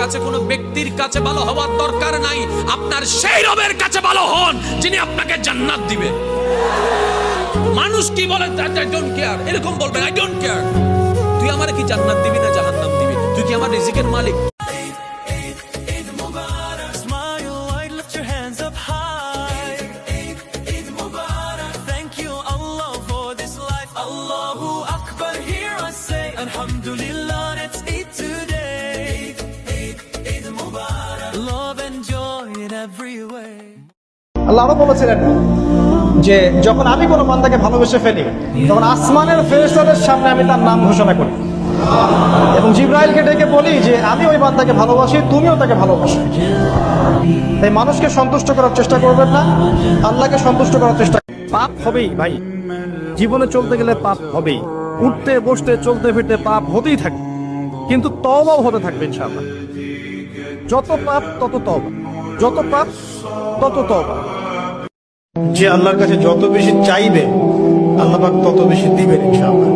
কাছে কোনো ব্যক্তির কাছে ভালো হওয়ার দরকার নাই, আপনার সেই রবের কাছে ভালো হন যিনি আপনাকে জান্নাত দিবেন। মানুষ কি বলে আই ডোন্ট কেয়ার, এরকম বলবেন আই ডোন্ট কেয়ার। তুই আমার কি জান্নাত দিবি না জাহান্নাম দিবি? তুই কি আমার রিজিকের মালিক? Alhamdulillah, let's eat today. Eid Mubarak. Love and joy in every way. আল্লাহ আরো বলেছিলেন যে যখন আমি কোনো বান্দাকে ভালোবেসে ফেলি তখন আসমানের ফেরেশতাদের সামনে আমি তার নাম ঘোষণা করি এবং জিবরাইলকে ডেকে বলি যে আমি ওই বান্দাকে ভালোবাসি, তুমিও তাকে ভালোবাসো। তাই মানুষকে সন্তুষ্ট করার চেষ্টা করবেন না, আল্লাহকে সন্তুষ্ট করার চেষ্টা। পাপ হবেই ভাই, জীবনে চলতে গেলে পাপ হবেই, উঠতে বসতে চলতে ফিরতে পাপ হতেই থাকে, কিন্তু তওবাও হতে থাকবে ইনশাআল্লাহ। যত পাপ তত তওবা, যত পাপ তত তওবা। যে আল্লাহর কাছে যত বেশি চাইবে আল্লাহ পাক তত বেশি দিবেন ইনশাআল্লাহ।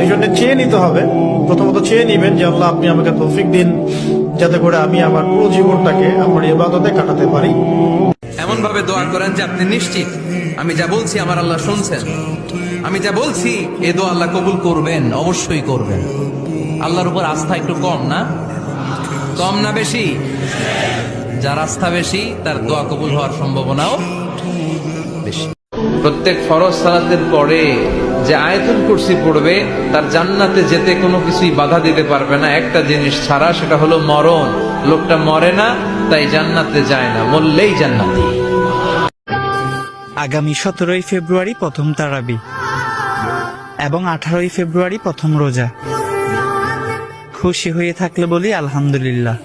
এই জন্য চেয়ে নিতে হবে, প্রথমত চেয়ে নিবেন যে আল্লাহ আপনি আমাকে তৌফিক দিন যাতে করে আমি আমার পুরো জীবনটাকে আমার ইবাদতে কাটাতে পারি। এমন ভাবে দোয়া করেন যে আপনি নিশ্চিত আমি যা বলছি আমার আল্লাহ শুনছেন, আমি যা বলছি এ দোয়া আল্লাহ কবুল করবেন, অবশ্যই করবেন। আল্লাহর উপর আস্থা একটু কম না? কম না বেশি? যার আস্থা বেশি তার দোয়া কবুল হওয়ার সম্ভাবনাও বেশি। প্রত্যেক ফরজ সালাতের পরে যে আয়াতুল কুরসি পড়বে তার জান্নাতে যেতে কোনো কিছুই বাধা দিতে পারবে না, একটা জিনিস ছাড়া, সেটা হলো মরণ। লোকটা মরে না তাই জান্নাতে যায় না, মরলেই জান্নাতি। আগামী 17 ফেব্রুয়ারি প্রথম তারাবি এবং 18 ফেব্রুয়ারি প্রথম রোজা। খুশি হয়ে থাকলে বলি আলহামদুলিল্লাহ।